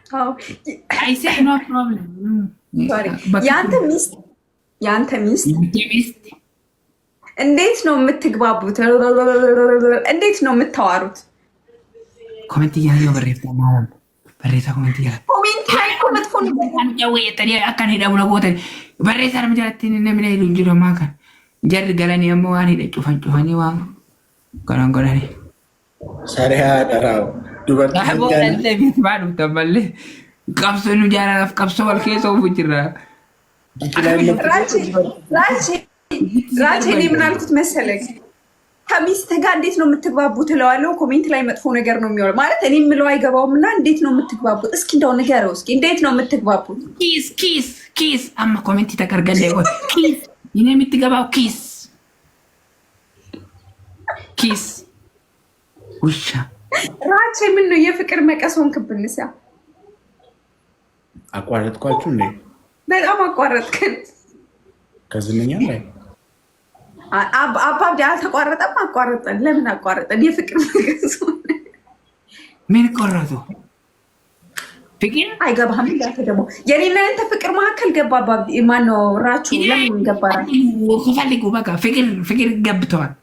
I say no problem. ያንተ ሚስት እንዴት ነው የምትግባቡት? እንዴት ነው የምታዋሩት? ኮሜንት እያየሁ በሬታ ማሆን በሬታ ኮሜንት እያየሁ ኮሜንት ላይ ኮሜንት ፎን አንጃው የተሪ አካን ሄዳ ብሎ ቦተ በሬታ ረምጃትን ነምን ሄዱ እንጂ ነው ማካን ጀር ገለኒ የመዋን ሄደ ጩፋን ዋ ጎራን ሰሪያ ደራው ዱበት ለቤት ባሉ ተበል ቀብሰኑ ጃራፍ ቀብሰ ወልከ ሰው ፍጅራ ራቼ እኔ ምን አልኩት መሰለኝ ከሚስት ጋር እንዴት ነው የምትግባቡት እለዋለሁ። ኮሜንት ላይ መጥፎ ነገር ነው የሚወር ማለት እኔ የምለው አይገባውም እና እንዴት ነው የምትግባቡት? እስኪ እንደው ንገረው እስኪ እንዴት ነው የምትግባቡት? ኪስ አማ ኮሜንት ተቀርገለ ይሆን ኪስ ይሄ የምትገባው ኪስ ውሻ ራቼ ምን ነው የፍቅር መቀሶን ክብንሳ አቋረጥኳችሁ እንዴ? በጣም አቋረጥከን። ከዝምኛ ላይ አባብዲ አልተቋረጠም። አቋረጠን። ለምን አቋረጠን? የፍቅር መቀሶን ምን ቆረጡ? ፍቅር አይገባህም። እንዳተ ደግሞ የኔና ያንተ ፍቅር መካከል ገባ። አባብዲ ማነው ራቹ ለምን ገባራ? ፈልጉ በቃ ፍቅር ገብተዋል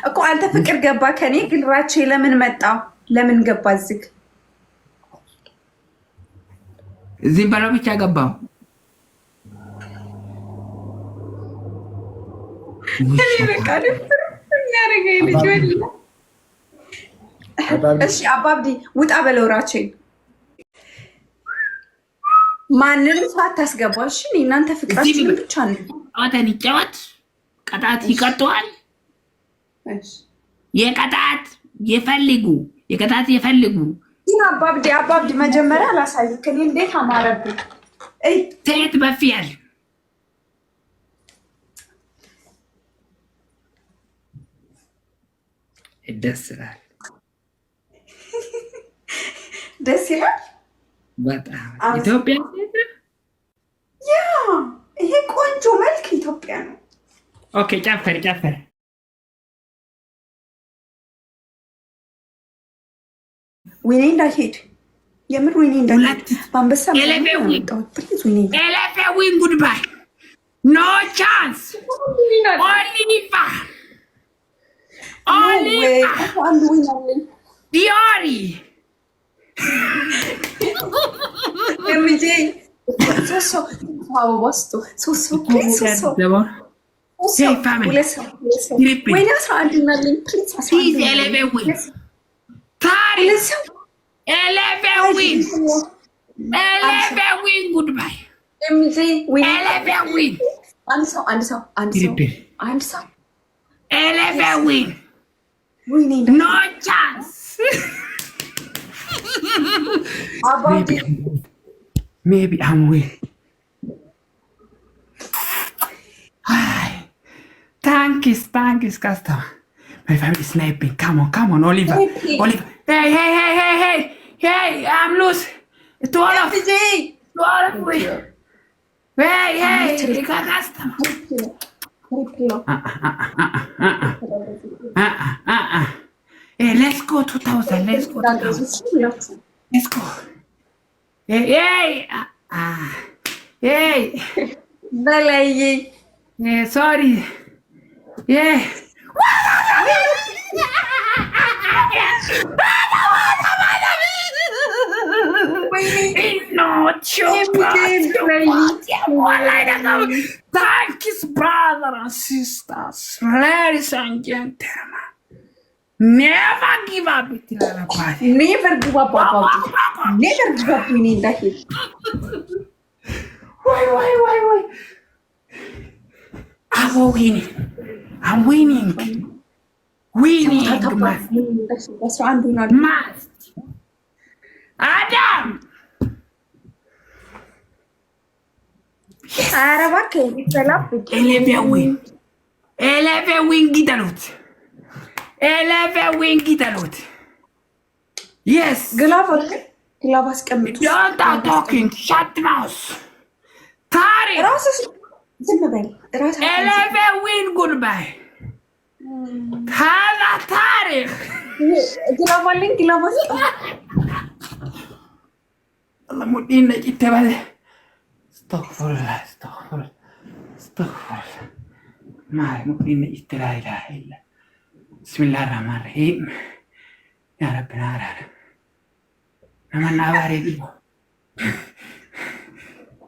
እኮ አንተ ፍቅር ገባ ከኔ ግን ራቼ ለምን መጣ? ለምን ገባ? ዝግ እዚህ ባለው ብቻ ገባው። እኔ በቃ የሚያደርገኝ ልጅ ወላ። እሺ አባብዲ ውጣ በለው ራቼን። ማንንም ሰው አታስገባው። እሺ እናንተ ፍቅራችን ብቻ ነው። አወተን ይጫወት ቀጣት ይቀጥዋል። የቀጣት የፈልጉ ግን አባብዲ መጀመሪያ አላሳዩክ። እኔ እንዴት አማረብኝ። ሴት በፊያል ደስ ይላል በጣም ኢትዮጵያ ያ ይሄ ቆንጆ መልክ ኢትዮጵያ ነው። ኦኬ ጨፈር ወይኔ እንዳይሄድ የምር ወይኔ እንዳይሄድ በአንበሳ ኤሌፌዊን ጉድባይ ኖ ቻንስ ዲዮሪ Eleven win goodbye. Eleven win. አንድ ሰው 11 win. No chance. Maybe I'm win. Thanks, customer. My family is sniping. Come on, Oliver. Hey, I'm loose. To all of you. Hey, you got customer. Hey, let's go 2000. Let's go. Hey. Belay. Yeah, sorry. Yeah. Thanks, brothers and sisters, ladies and gentlemen. Never give up. Never give up. We need that. Why? I'm winning. Must. Adam. Eleven win ጊጠሉት Yes. ግላቭ አስቀምጡ። Don't start talking. Shut mouth. ታሪክ ራስሽ ዝም በል። 11 win goodbye. ታሪክ ግላቭ አለኝ። ግላቭ مدين نجيت تبعي استغفر الله استغفر الله استغفر الله ما مدين نجيت لا إله إلا بسم الله الرحمن الرحيم يا رب نار nama nabari di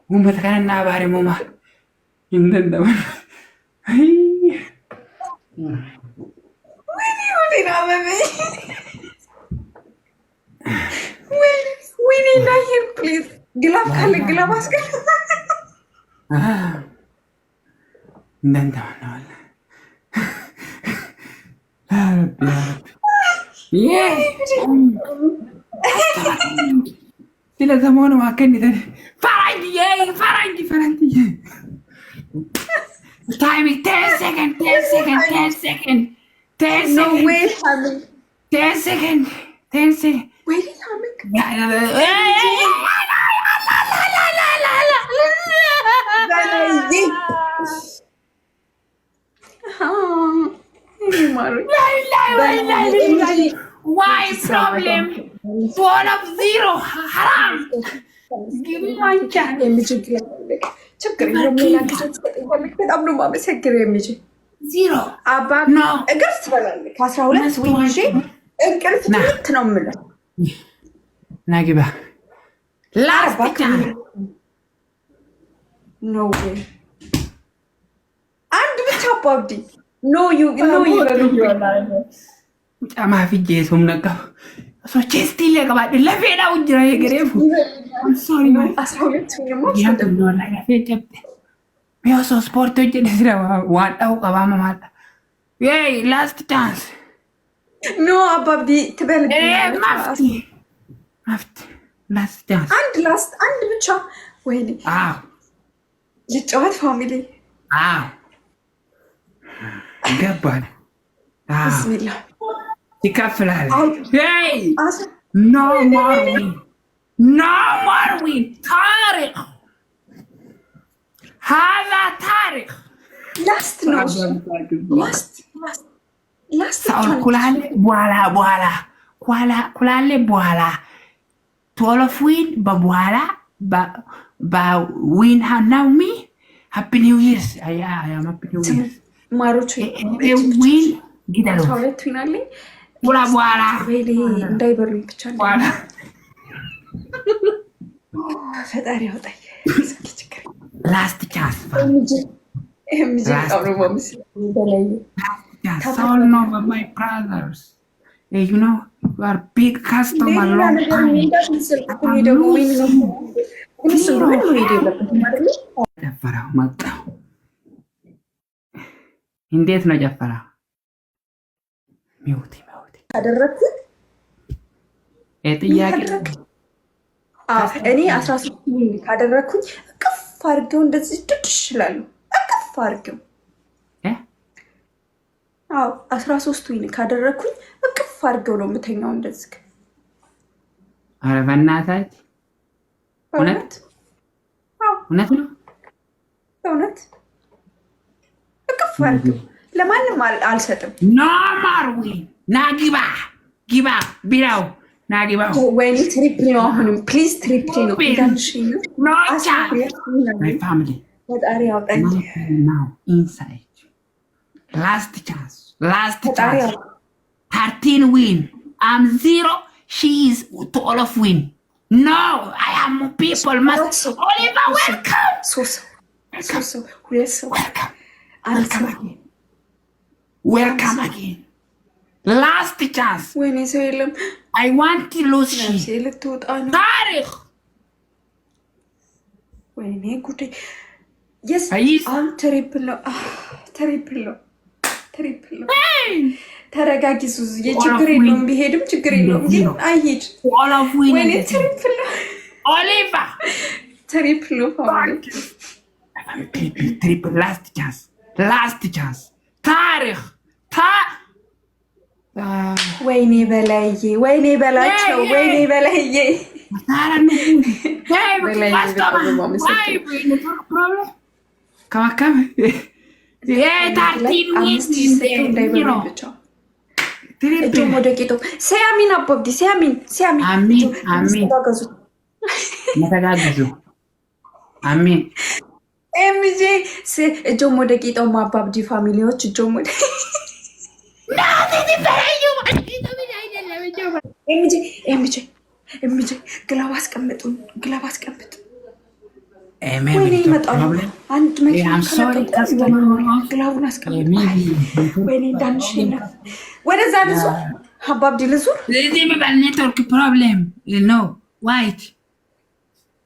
Mumpet kan nabari mama indan daman Winnie nama me Winnie not here please gelap kali gelap askar indan daman ya Rabbi ya Rabbi yes Sila semua makan di tadi. Farangi. Timing 10 seconds. 10 no seconds. way Hamid 10 seconds. 10 seconds. wait Hamid Why problem? 12-0 haram. Give me one chance. በጣም ነው የማመሰግነው የሚችል ዜሮ አባ No. እግር ትበላለህ ከ12 ወይ ይዤ እንቅልፍ ትምህርት ነው የምለው ናግባ ላስት ቻንስ ኖ ዌይ አንድ ብቻ አባብዲ ኖ ይበሉ ጫማ ፍጄ ሱም ነቀው ሶቼ ስቲል ለቀባድ ለፌዳ ውጅራ የገሬፉ ሶሪ ማይ 12 ነው ያንተ ነው ላይ ፈጨብ ቢያሶ ስፖርት ውጭ ደስራ ዋጣው ቀባማ ማጣ ይይ ላስት ቻንስ ኖ አባብዲ ትበል ማፍት ላስት ቻንስ አንድ ብቻ ወይኔ አዎ ልጫወት ፋሚሊ አዎ ገባን ቢስሚላህ ይከፍላል ሄይ ኖ ሞር ዊን ታሪክ هذا تاريخ ላስት ነው ላስት ሳውል ኩላሌ በኋላ ቶሎፍዊን በኋላ በዊን ናውሚ ሃፒ ኒው ይርስ አያም ሃፒ ኒው ይርስ ማሮቹ ዊን ጊዳሎ 12 ዊናለኝ በኋላ እንዳይበሉኝ ብቻ ፈጣሪ ያውጣኝ ላስት ቻንስ Soul no, but my brothers. Hey, you know, you are big customer long time. ጨፈራው መጣው እንዴት ነው ጨፈራው? ሚውቲ አደረኩት ጥያቄ እኔ 13 ሚሊ ካደረኩኝ እቅፍ አድርገው እንደዚህ ድድሽ ይላሉ። እቅፍ አድርገው 13 ዊን ካደረኩኝ እቅፍ አድርገው ነው የምተኛው እንደዚህ። ኧረ በእናታችሁ እውነት ነው እውነት እቅፍ አድርገው ለማንም አልሰጥም። ናማርዊ ናጊባ ጊባ ቢራው ናጊባ ወይኔ ትሪፕል ነው አሁንም ፕሊዝ ትሪፕል ነው እንዳልሽኝ ነው ኖቻ ማይ ፋሚሊ ፈጣሪ ያውጣኝ ናው ኢንሳይድ last chance 13 win I'm 0 she is to all of win no I am people must Oliver welcome so welcome again last chance ወይኔ ሰው የለም I want to lose ልትወጣ ነው ታሪክ ወይኔ ጉዴ yes ትሪፕል ነው ተረጋጊ ሱዙ የችግር የለውም ቢሄድም ችግር የለውም ግን አይሄድ ወይኔ ትሪፕል ነው Oliver ትሪፕል ነው triple last chance ታሪክ ወይኔ በላዬ ወይኔ በላቸው ወይኔ በላዬ ከማከም እጆም ወደ ጌጦ ሲያሚን አቦብዲ ሲያሚን መተጋገዙ አሜን። ኤምጄ እጆም ወደ ቂጠው ማባብዲ ፋሚሊዎች እጆም ወደ ኤምጄ ግላብ አስቀምጡ፣ ግላብ አስቀምጡ። ወይኔ ይመጣሉ። አንድ ግላቡን አስቀምጡ። ወይኔ እንዳንሽ ወደዛ ልዙ አባብዲ ልዙር። ኔትወርክ ፕሮብሌም ነው ዋይት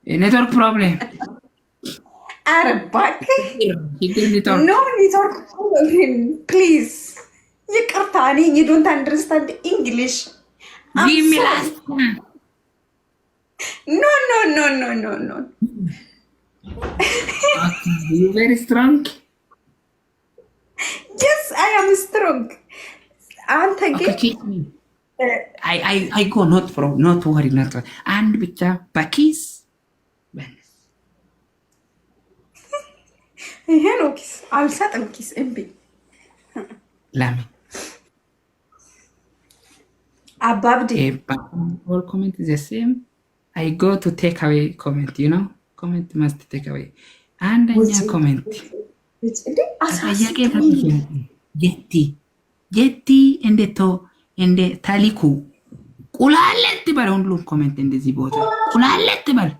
ኔትወርክ ፕሮብሌም። ኧረ እባክህ ኖ ኔትወርክ ፕሮብሌም ፕሊዝ። ይቅርታ እኔ ዩ ዶንት አንደርስታንድ ኢንግሊሽ። ኖ ኖ ኖ ኖ ኖ ኖ You very strong? Yes, I am strong. አንተ ግን I go not worry not አንድ ብቻ በኪስ ይሄ ነው ኪስ። አልሰጥም ኪስ እምቢ። ለምን አባብዲ all comment is the same. I go to take away comment, you know. ኮሜንት ማስት ተከወይ አንደኛ ኮሜንት አሳያቄ ጀቲ እንዴቶ እንደ ታሊኩ ቁላለት በል ሁሉም ኮሜንት እንደዚህ ቦታ ቁላለት በል።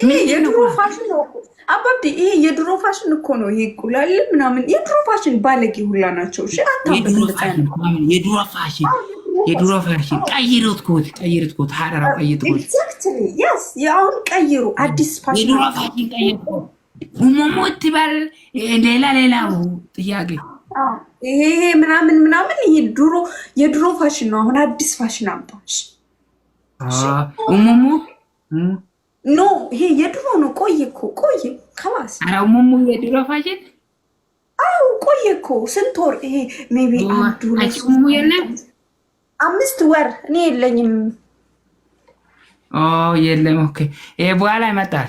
ይሄ የድሮ ፋሽን ነው አባብዲ፣ ይሄ የድሮ ፋሽን እኮ ነው። ይሄ ቁላል ምናምን የድሮ ፋሽን ባለጌ ሁላ ናቸው። እሺ የድሮ ፋሽን ቀይሩት ኮት ሀረራው ቀይሩት ኮት ኤግዛክትሊ ያስ ያውን ቀይሩ። አዲስ ፋሽን የድሮ ፋሽን ቀይሩ። ሞሞት ባል ሌላው ጥያቄ ይሄ ምናምን ይሄ የድሮ ፋሽን ነው። አሁን አዲስ ፋሽን አምጣች። ሞሞ ኖ ይሄ የድሮ ነው። ቆየ ከላስ አራው ሞሞ የድሮ ፋሽን ቆየ እኮ ስንት ወር ይሄ ሜቢ አንዱ ሞሞ የለም 5 ወር እኔ የለኝም። የለም ኦኬ። ይሄ በኋላ ይመጣል።